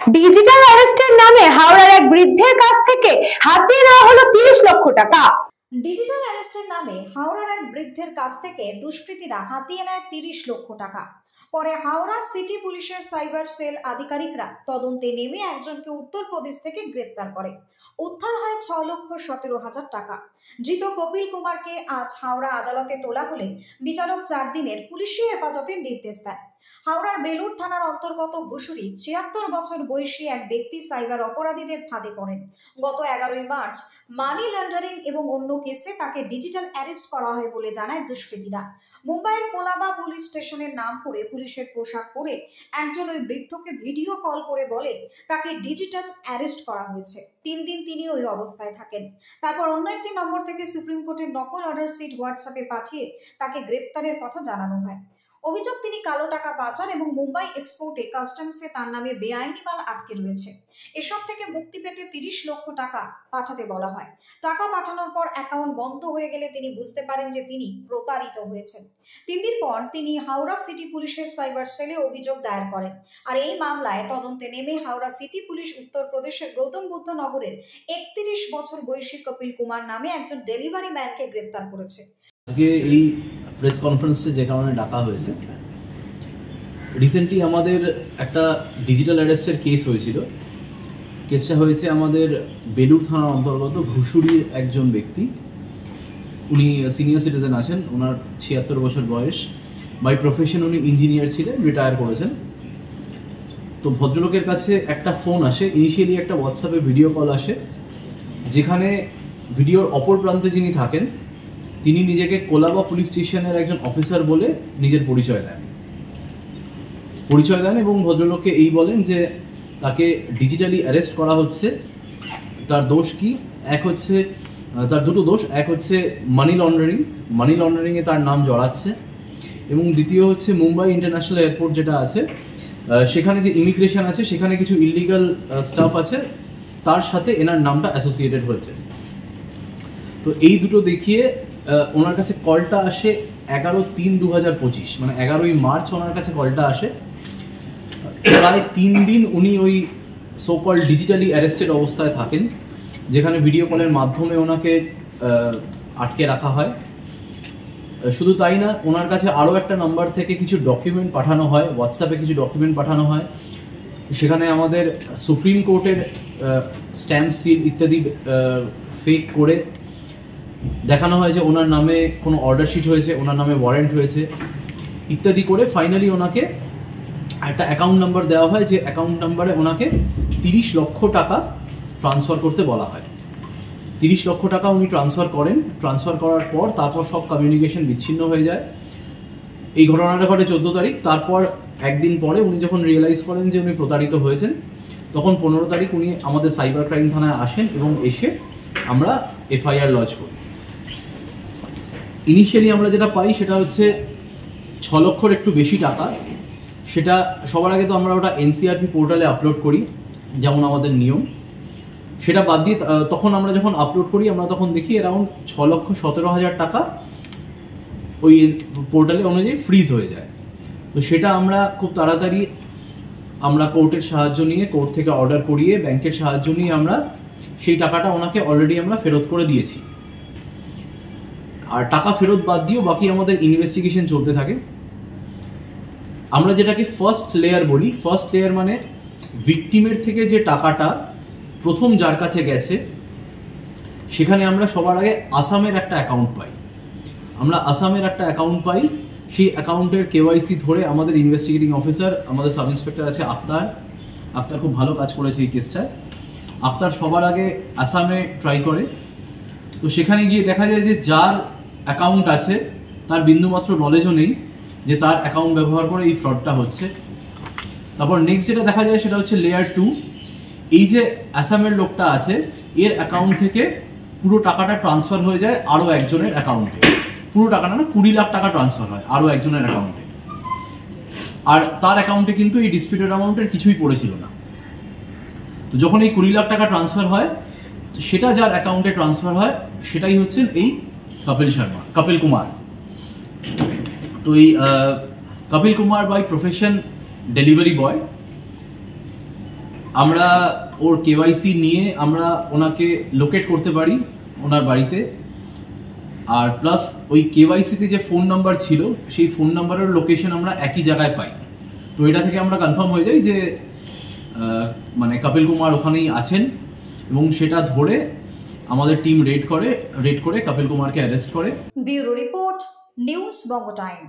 Digital অ্যারেস্টের নামে হাওড়ার এক বৃদ্ধের কাছ থেকে হাতিয়ে নেওয়া হলো 30 লক্ষ টাকা। ডিজিটাল অ্যারেস্টের নামে হাওড়ার এক বৃদ্ধের কাছ থেকে দুষ্কৃতীরা হাতিয়ে নেয় 30 লক্ষ টাকা। পরে হাওড়া সিটি পুলিশের সাইবার সেল আধিকারিকরা তদন্তে নেমে একজনকে উত্তরপ্রদেশ থেকে গ্রেপ্তার করে। উদ্ধার হয় 6,17,000 টাকা। ধৃত কপিল কুমারকে আজ হাওড়া আদালতে তোলা হলে বিচারক 4 দিনের পুলিশি হেফাজতের নির্দেশ দেন। হাওড়ার বেলুর থানার অন্তর্গত ঘুষুরি 76 বছর বয়সী এক ব্যক্তি সাইবার অপরাধীদের ফাঁদে পড়েন। গত 11 মার্চ মানি লন্ডারিং এবং অন্য কেসে তাকে ডিজিটাল অ্যারেস্ট করা হয় বলে জানায় দুষ্কৃতীরা। মুম্বাইয়ের কোলাবা পুলিশ স্টেশনের নাম করে পুলিশের পোশাক পরে একজন ওই বৃদ্ধকে ভিডিও কল করে বলে তাকে ডিজিটাল অ্যারেস্ট করা হয়েছে। 3 দিন তিনি ওই অবস্থায় থাকেন। তারপর অন্য একটি নম্বর থেকে সুপ্রিম কোর্টের নকল অর্ডার শিট হোয়াটসঅ্যাপে পাঠিয়ে তাকে গ্রেপ্তারের কথা জানানো হয়। অভিযোগ, তিনি কালো টাকা পাচার এবং মুম্বাই এক্সপোর্টে কাস্টমসে তার নামে বেআইনি মাল আটকে রয়েছে। এসব থেকে মুক্তি পেতে 30 লক্ষ টাকা পাঠাতে বলা হয়। টাকা পাঠানোর পর অ্যাকাউন্ট বন্ধ হয়ে গেলে তিনি বুঝতে পারেন যে তিনি প্রতারিত হয়েছেন। 3 দিন পর তিনি হাওড়া সিটি পুলিশের সাইবার সেলে অভিযোগ দায়ের করেন। আর এই মামলায় তদন্তে নেমে হাওড়া সিটি পুলিশ উত্তরপ্রদেশের গৌতম বুদ্ধ নগরের 31 বছর বয়সী কপিল কুমার নামে একজন ডেলিভারি ম্যানকে গ্রেপ্তার করেছে। আজকে এই প্রেস কনফারেন্সে যে কারণে ডাকা হয়েছে, রিসেন্টলি আমাদের একটা ডিজিটাল অ্যারেস্টের কেস হয়েছিল। কেসটা হয়েছে আমাদের বেলুর থানার অন্তর্গত ঘুষুরির একজন ব্যক্তি। উনি সিনিয়র সিটিজেন আছেন, ওনার 76 বছর বয়স। বাই প্রফেশন উনি ইঞ্জিনিয়ার ছিলেন, রিটায়ার করেছেন। তো ভদ্রলোকের কাছে একটা ফোন আসে, ইনিশিয়ালি একটা হোয়াটসঅ্যাপে ভিডিও কল আসে, যেখানে ভিডিওর অপর প্রান্তে যিনি থাকেন তিনি নিজেকে কোলাবা পুলিশ স্টেশনের একজন অফিসার বলে নিজের পরিচয় দেন এবং ভদ্রলোককে এই বলেন যে তাকে ডিজিটালি অ্যারেস্ট করা হচ্ছে। তার দোষ কি? এক হচ্ছে তার দুটো দোষ, এক হচ্ছে মানি লন্ডারিংয়ে তার নাম জড়াচ্ছে, এবং দ্বিতীয় হচ্ছে মুম্বাই ইন্টারন্যাশনাল এয়ারপোর্ট যেটা আছে সেখানে যে ইমিগ্রেশন আছে সেখানে কিছু ইলিগাল স্টাফ আছে, তার সাথে এনার নামটা অ্যাসোসিয়েটেড হয়েছে। তো এই দুটো দেখিয়ে ওনার কাছে কলটা আসে 11/3/2025, মানে 11ই মার্চ ওনার কাছে কলটা আসে। প্রায় 3 দিন উনি ওই সোকল ডিজিটালি অ্যারেস্টেড অবস্থায় থাকেন, যেখানে ভিডিও কলের মাধ্যমে ওনাকে আটকে রাখা হয়। শুধু তাই না, ওনার কাছে আরও একটা নাম্বার থেকে কিছু ডকুমেন্ট পাঠানো হয়, হোয়াটসঅ্যাপে কিছু ডকুমেন্ট পাঠানো হয়। সেখানে আমাদের সুপ্রিম কোর্টের স্ট্যাম্প সিল ইত্যাদি ফেক করে দেখানো হয় যে ওনার নামে কোনো অর্ডার শিট হয়েছে, ওনার নামে ওয়ারেন্ট হয়েছে ইত্যাদি করে ফাইনালি ওনাকে একটা অ্যাকাউন্ট নাম্বার দেওয়া হয়, যে অ্যাকাউন্ট নাম্বারে ওনাকে 30 লক্ষ টাকা ট্রান্সফার করতে বলা হয়। 30 লক্ষ টাকা উনি ট্রান্সফার করেন। ট্রান্সফার করার পর তারপর সব কমিউনিকেশন বিচ্ছিন্ন হয়ে যায়। এই ঘটনাটা ঘটে 14 তারিখ। তারপর একদিন পরে উনি যখন রিয়েলাইজ করেন যে উনি প্রতারিত হয়েছেন, তখন 15 তারিখ উনি আমাদের সাইবার ক্রাইম থানায় আসেন এবং এসে আমরা এফআইআর লজ করি। ইনিশিয়ালি আমরা যেটা পাই সেটা হচ্ছে 6 লক্ষর একটু বেশি টাকা। সেটা সবার আগে তো আমরা ওটা এনসিআরপি পোর্টালে আপলোড করি, যেমন আমাদের নিয়ম। সেটা বাদ দিয়ে তখন আমরা যখন আপলোড করি আমরা তখন দেখি অ্যারাউন্ড 6,17,000 টাকা ওই পোর্টালে অনুযায়ী ফ্রিজ হয়ে যায়। তো সেটা আমরা খুব তাড়াতাড়ি আমরা কোর্টের সাহায্য নিয়ে, কোর্ট থেকে অর্ডার করিয়ে, ব্যাংকের সাহায্য নিয়ে আমরা সেই টাকাটা ওনাকে অলরেডি আমরা ফেরত করে দিয়েছি। আর টাকা ফেরত বাদ দিয়েও বাকি আমাদের ইনভেস্টিগেশন চলতে থাকে। আমরা যেটাকে ফার্স্ট লেয়ার বলি, ফার্স্ট লেয়ার মানে ভিকটিমের থেকে যে টাকাটা প্রথম যার কাছে গেছে, সেখানে আমরা সবার আগে আসামের একটা অ্যাকাউন্ট পাই। সেই অ্যাকাউন্টের কেওয়াইসি ধরে আমাদের ইনভেস্টিগেটিং অফিসার, আমাদের সাব ইন্সপেক্টর আছে আক্তার খুব ভালো কাজ করেছে এই কেসটায়। আক্তার সবার আগে আসামে ট্রাই করে। তো সেখানে গিয়ে দেখা যায় যে যার অ্যাকাউন্ট আছে তার বিন্দুমাত্র নলেজও নেই যে তার অ্যাকাউন্ট ব্যবহার করে এই ফ্রডটা হচ্ছে। তারপর নেক্সট যেটা দেখা যায় সেটা হচ্ছে লেয়ার 2। এই যে আসামের লোকটা আছে, এর অ্যাকাউন্ট থেকে পুরো টাকাটা ট্রান্সফার হয়ে যায় আরও একজনের অ্যাকাউন্টে। পুরো টাকাটা না, 20 লাখ টাকা ট্রান্সফার হয় আরও একজনের অ্যাকাউন্টে। আর তার অ্যাকাউন্টে কিন্তু এই ডিসপিউটেড অ্যামাউন্টের কিছুই পড়েছিল না। তো যখন এই 20 লাখ টাকা ট্রান্সফার হয়, সেটা যার অ্যাকাউন্টে ট্রান্সফার হয় সেটাই হচ্ছেন এই কপিল কুমার। তো এই Kapil Kumar by profession delivery boy. আমরা ওর কেওয়াইসি নিয়ে আমরা ওনাকে লোকেট করতে পারি ওনার বাড়িতে, আর প্লাস ওই কেওয়াইসিতে যে ফোন নাম্বার ছিল সেই ফোন নাম্বারের লোকেশন আমরা একই জায়গায় পাই। তো এটা থেকে আমরা কনফার্ম হয়ে যাই যে মানে কপিল কুমার ওখানেই আছেন, এবং সেটা ধরে আমাদের টিম রেড করে কপিল কুমারকে অ্যারেস্ট করে। ব্যুরো রিপোর্ট, নিউজ বঙ্গ টাইম।